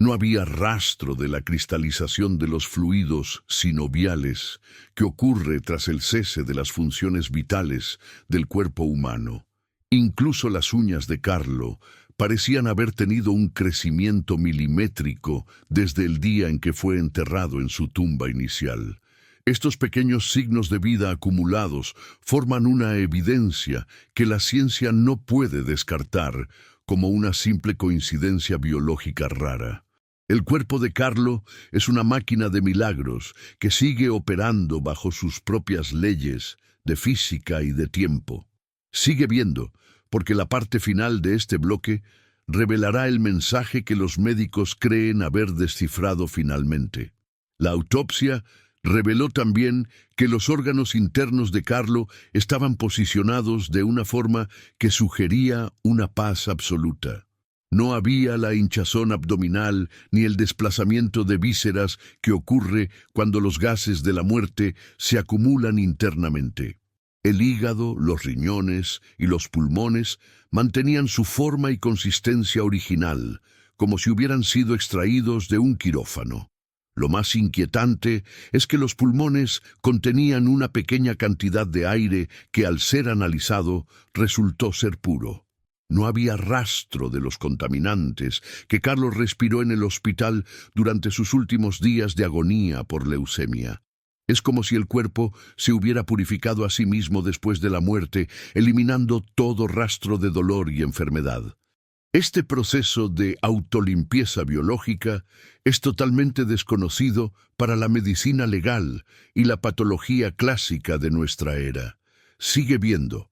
No había rastro de la cristalización de los fluidos sinoviales que ocurre tras el cese de las funciones vitales del cuerpo humano. Incluso las uñas de Carlo parecían haber tenido un crecimiento milimétrico desde el día en que fue enterrado en su tumba inicial. Estos pequeños signos de vida acumulados forman una evidencia que la ciencia no puede descartar como una simple coincidencia biológica rara. El cuerpo de Carlo es una máquina de milagros que sigue operando bajo sus propias leyes de física y de tiempo. Sigue viendo, porque la parte final de este bloque revelará el mensaje que los médicos creen haber descifrado finalmente. La autopsia reveló también que los órganos internos de Carlo estaban posicionados de una forma que sugería una paz absoluta. No había la hinchazón abdominal ni el desplazamiento de vísceras que ocurre cuando los gases de la muerte se acumulan internamente. El hígado, los riñones y los pulmones mantenían su forma y consistencia original, como si hubieran sido extraídos de un quirófano. Lo más inquietante es que los pulmones contenían una pequeña cantidad de aire que, al ser analizado, resultó ser puro. No había rastro de los contaminantes que Carlos respiró en el hospital durante sus últimos días de agonía por leucemia. Es como si el cuerpo se hubiera purificado a sí mismo después de la muerte, eliminando todo rastro de dolor y enfermedad. Este proceso de autolimpieza biológica es totalmente desconocido para la medicina legal y la patología clásica de nuestra era. Sigue viendo,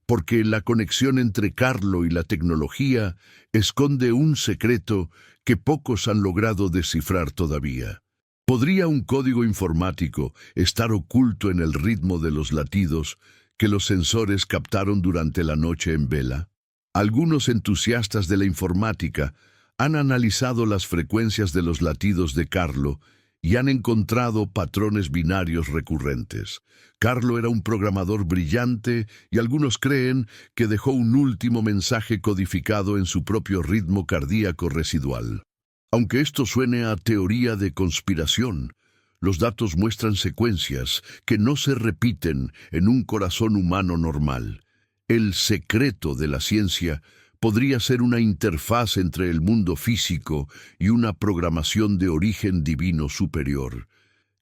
porque la conexión entre Carlo y la tecnología esconde un secreto que pocos han logrado descifrar todavía. ¿Podría un código informático estar oculto en el ritmo de los latidos que los sensores captaron durante la noche en vela? Algunos entusiastas de la informática han analizado las frecuencias de los latidos de Carlo y han encontrado patrones binarios recurrentes. Carlo era un programador brillante y algunos creen que dejó un último mensaje codificado en su propio ritmo cardíaco residual. Aunque esto suene a teoría de conspiración, los datos muestran secuencias que no se repiten en un corazón humano normal. El secreto de la ciencia podría ser una interfaz entre el mundo físico y una programación de origen divino superior.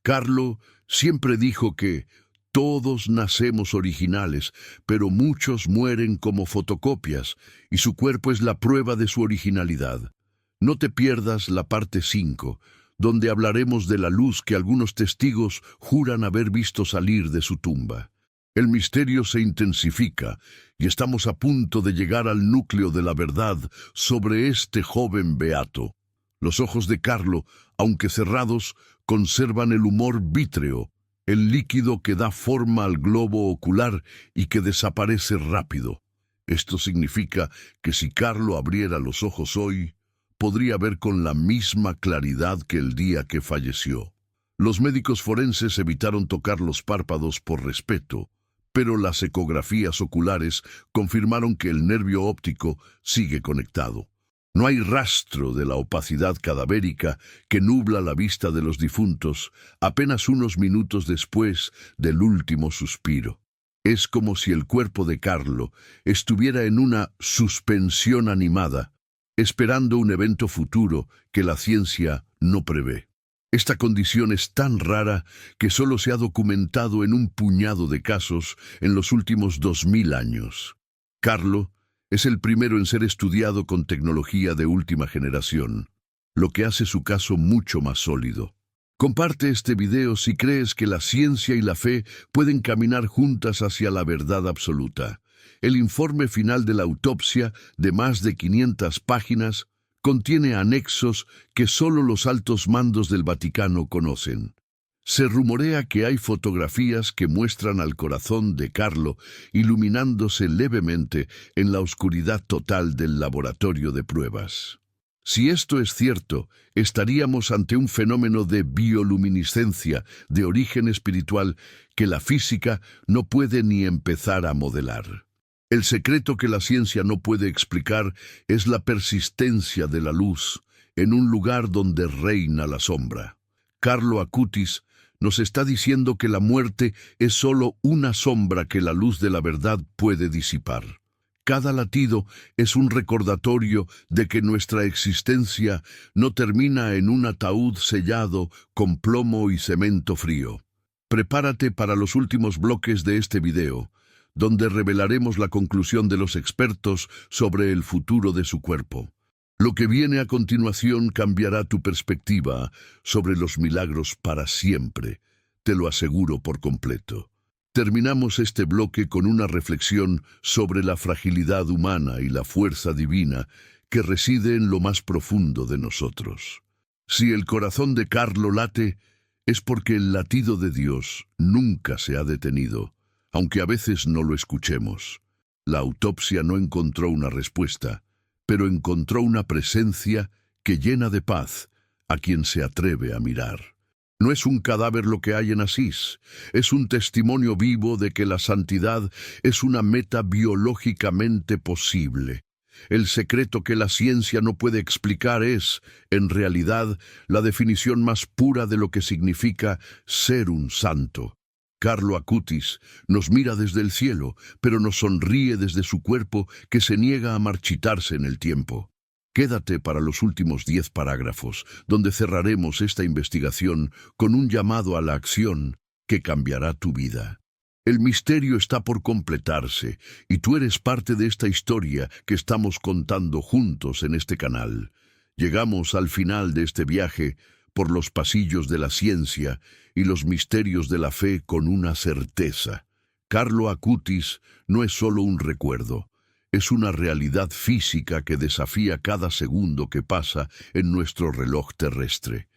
Carlo siempre dijo que todos nacemos originales, pero muchos mueren como fotocopias, y su cuerpo es la prueba de su originalidad. No te pierdas la parte 5, donde hablaremos de la luz que algunos testigos juran haber visto salir de su tumba. El misterio se intensifica y estamos a punto de llegar al núcleo de la verdad sobre este joven beato. Los ojos de Carlo, aunque cerrados, conservan el humor vítreo, el líquido que da forma al globo ocular y que desaparece rápido. Esto significa que si Carlo abriera los ojos hoy, podría ver con la misma claridad que el día que falleció. Los médicos forenses evitaron tocar los párpados por respeto, pero las ecografías oculares confirmaron que el nervio óptico sigue conectado. No hay rastro de la opacidad cadavérica que nubla la vista de los difuntos apenas unos minutos después del último suspiro. Es como si el cuerpo de Carlo estuviera en una suspensión animada, esperando un evento futuro que la ciencia no prevé. Esta condición es tan rara que solo se ha documentado en un puñado de casos en los últimos 2000 años. Carlo es el primero en ser estudiado con tecnología de última generación, lo que hace su caso mucho más sólido. Comparte este video si crees que la ciencia y la fe pueden caminar juntas hacia la verdad absoluta. El informe final de la autopsia, de más de 500 páginas, contiene anexos que solo los altos mandos del Vaticano conocen. Se rumorea que hay fotografías que muestran al corazón de Carlo iluminándose levemente en la oscuridad total del laboratorio de pruebas. Si esto es cierto, estaríamos ante un fenómeno de bioluminiscencia de origen espiritual que la física no puede ni empezar a modelar. El secreto que la ciencia no puede explicar es la persistencia de la luz en un lugar donde reina la sombra. Carlo Acutis nos está diciendo que la muerte es solo una sombra que la luz de la verdad puede disipar. Cada latido es un recordatorio de que nuestra existencia no termina en un ataúd sellado con plomo y cemento frío. Prepárate para los últimos bloques de este video, donde revelaremos la conclusión de los expertos sobre el futuro de su cuerpo. Lo que viene a continuación cambiará tu perspectiva sobre los milagros para siempre, te lo aseguro por completo. Terminamos este bloque con una reflexión sobre la fragilidad humana y la fuerza divina que reside en lo más profundo de nosotros. Si el corazón de Carlo late, es porque el latido de Dios nunca se ha detenido, aunque a veces no lo escuchemos. La autopsia no encontró una respuesta, pero encontró una presencia que llena de paz a quien se atreve a mirar. No es un cadáver lo que hay en Asís, es un testimonio vivo de que la santidad es una meta biológicamente posible. El secreto que la ciencia no puede explicar es, en realidad, la definición más pura de lo que significa ser un santo. Carlo Acutis nos mira desde el cielo, pero nos sonríe desde su cuerpo que se niega a marchitarse en el tiempo. Quédate para los últimos 10 parágrafos, donde cerraremos esta investigación con un llamado a la acción que cambiará tu vida. El misterio está por completarse, y tú eres parte de esta historia que estamos contando juntos en este canal. Llegamos al final de este viaje por los pasillos de la ciencia y los misterios de la fe con una certeza. Carlo Acutis no es solo un recuerdo, es una realidad física que desafía cada segundo que pasa en nuestro reloj terrestre.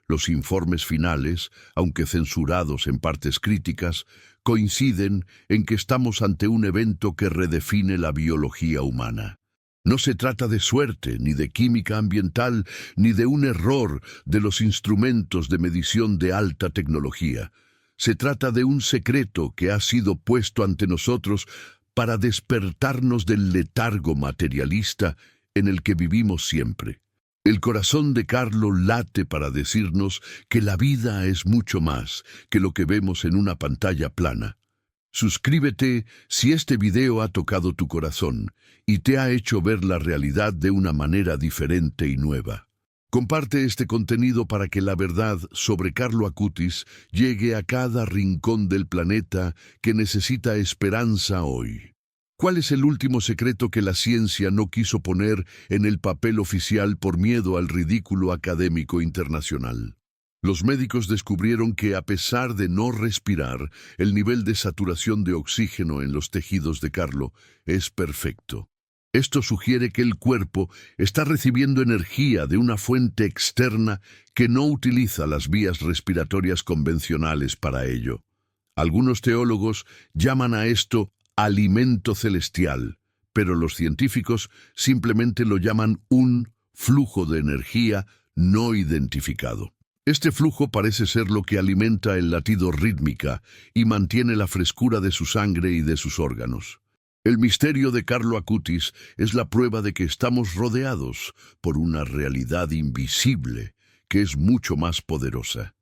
Los informes finales, aunque censurados en partes críticas, coinciden en que estamos ante un evento que redefine la biología humana. No se trata de suerte, ni de química ambiental, ni de un error de los instrumentos de medición de alta tecnología. Se trata de un secreto que ha sido puesto ante nosotros para despertarnos del letargo materialista en el que vivimos siempre. El corazón de Carlo late para decirnos que la vida es mucho más que lo que vemos en una pantalla plana. Suscríbete si este video ha tocado tu corazón y te ha hecho ver la realidad de una manera diferente y nueva. Comparte este contenido para que la verdad sobre Carlo Acutis llegue a cada rincón del planeta que necesita esperanza hoy. ¿Cuál es el último secreto que la ciencia no quiso poner en el papel oficial por miedo al ridículo académico internacional? Los médicos descubrieron que, a pesar de no respirar, el nivel de saturación de oxígeno en los tejidos de Carlo es perfecto. Esto sugiere que el cuerpo está recibiendo energía de una fuente externa que no utiliza las vías respiratorias convencionales para ello. Algunos teólogos llaman a esto alimento celestial, pero los científicos simplemente lo llaman un flujo de energía no identificado. Este flujo parece ser lo que alimenta el latido rítmica y mantiene la frescura de su sangre y de sus órganos. El misterio de Carlo Acutis es la prueba de que estamos rodeados por una realidad invisible que es mucho más poderosa.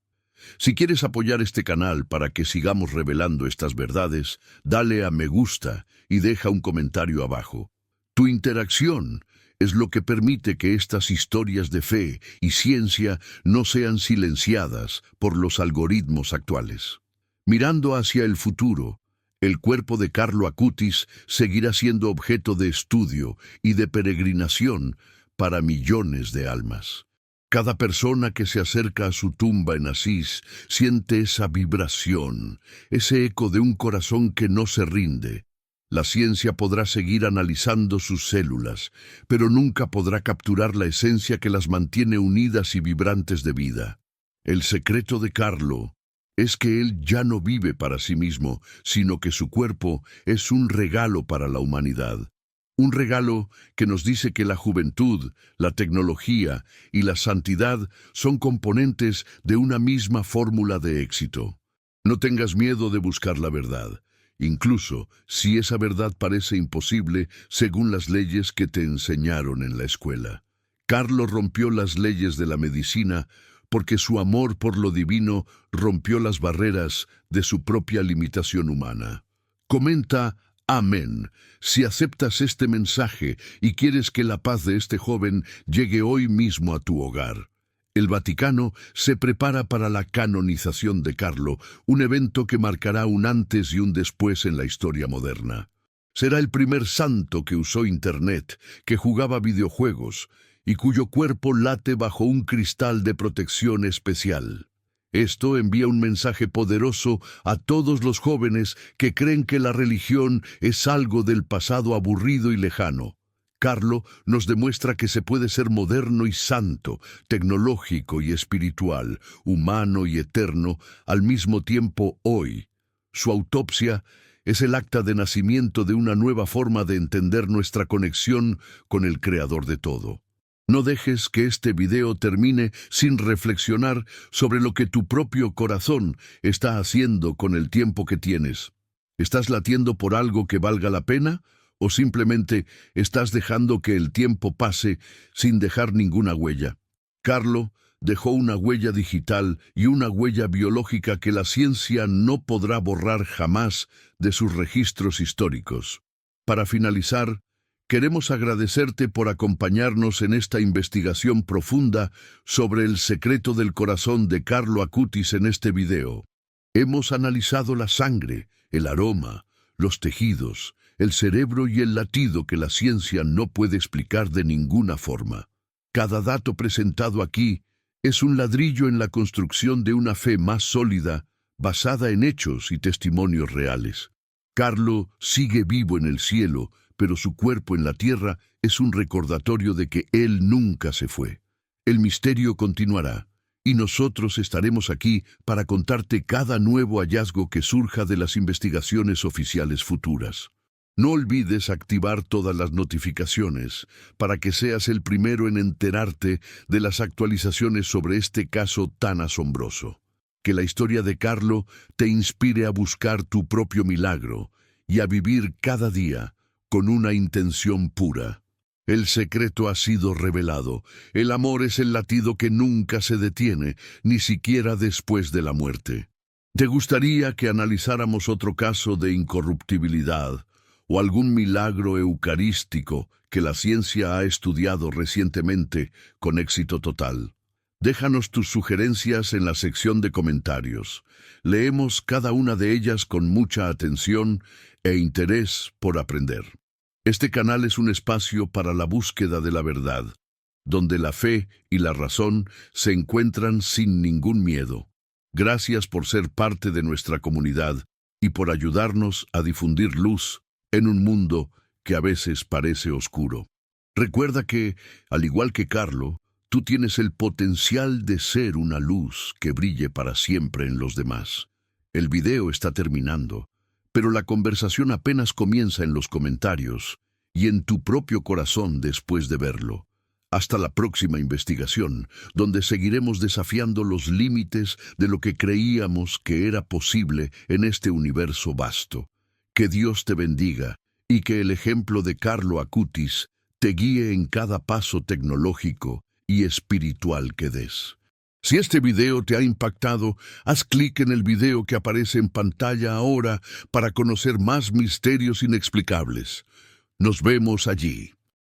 Si quieres apoyar este canal para que sigamos revelando estas verdades, dale a me gusta y deja un comentario abajo. Tu interacción es lo que permite que estas historias de fe y ciencia no sean silenciadas por los algoritmos actuales. Mirando hacia el futuro, el cuerpo de Carlo Acutis seguirá siendo objeto de estudio y de peregrinación para millones de almas. Cada persona que se acerca a su tumba en Asís siente esa vibración, ese eco de un corazón que no se rinde. La ciencia podrá seguir analizando sus células, pero nunca podrá capturar la esencia que las mantiene unidas y vibrantes de vida. El secreto de Carlo es que él ya no vive para sí mismo, sino que su cuerpo es un regalo para la humanidad. Un regalo que nos dice que la juventud, la tecnología y la santidad son componentes de una misma fórmula de éxito. No tengas miedo de buscar la verdad, incluso si esa verdad parece imposible según las leyes que te enseñaron en la escuela. Carlo rompió las leyes de la medicina porque su amor por lo divino rompió las barreras de su propia limitación humana. Comenta amén si aceptas este mensaje y quieres que la paz de este joven llegue hoy mismo a tu hogar. El Vaticano se prepara para la canonización de Carlo, un evento que marcará un antes y un después en la historia moderna. Será el primer santo que usó Internet, que jugaba videojuegos y cuyo cuerpo late bajo un cristal de protección especial. Esto envía un mensaje poderoso a todos los jóvenes que creen que la religión es algo del pasado aburrido y lejano. Carlo nos demuestra que se puede ser moderno y santo, tecnológico y espiritual, humano y eterno, al mismo tiempo hoy. Su autopsia es el acta de nacimiento de una nueva forma de entender nuestra conexión con el Creador de todo. No dejes que este video termine sin reflexionar sobre lo que tu propio corazón está haciendo con el tiempo que tienes. ¿Estás latiendo por algo que valga la pena ¿O simplemente estás dejando que el tiempo pase sin dejar ninguna huella? Carlo dejó una huella digital y una huella biológica que la ciencia no podrá borrar jamás de sus registros históricos. Para finalizar, queremos agradecerte por acompañarnos en esta investigación profunda sobre el secreto del corazón de Carlo Acutis en este video. Hemos analizado la sangre, el aroma, los tejidos, el cerebro y el latido que la ciencia no puede explicar de ninguna forma. Cada dato presentado aquí es un ladrillo en la construcción de una fe más sólida, basada en hechos y testimonios reales. Carlo sigue vivo en el cielo, pero su cuerpo en la tierra es un recordatorio de que él nunca se fue. El misterio continuará, y nosotros estaremos aquí para contarte cada nuevo hallazgo que surja de las investigaciones oficiales futuras. No olvides activar todas las notificaciones para que seas el primero en enterarte de las actualizaciones sobre este caso tan asombroso. Que la historia de Carlo te inspire a buscar tu propio milagro y a vivir cada día con una intención pura. El secreto ha sido revelado. El amor es el latido que nunca se detiene, ni siquiera después de la muerte. ¿Te gustaría que analizáramos otro caso de incorruptibilidad o algún milagro eucarístico que la ciencia ha estudiado recientemente con éxito total? Déjanos tus sugerencias en la sección de comentarios. Leemos cada una de ellas con mucha atención e interés por aprender. Este canal es un espacio para la búsqueda de la verdad, donde la fe y la razón se encuentran sin ningún miedo. Gracias por ser parte de nuestra comunidad y por ayudarnos a difundir luz en un mundo que a veces parece oscuro. Recuerda que, al igual que Carlo, tú tienes el potencial de ser una luz que brille para siempre en los demás. El video está terminando, pero la conversación apenas comienza en los comentarios y en tu propio corazón después de verlo. Hasta la próxima investigación, donde seguiremos desafiando los límites de lo que creíamos que era posible en este universo vasto. Que Dios te bendiga y que el ejemplo de Carlo Acutis te guíe en cada paso tecnológico y espiritual que des. Si este video te ha impactado, haz clic en el video que aparece en pantalla ahora para conocer más misterios inexplicables. Nos vemos allí.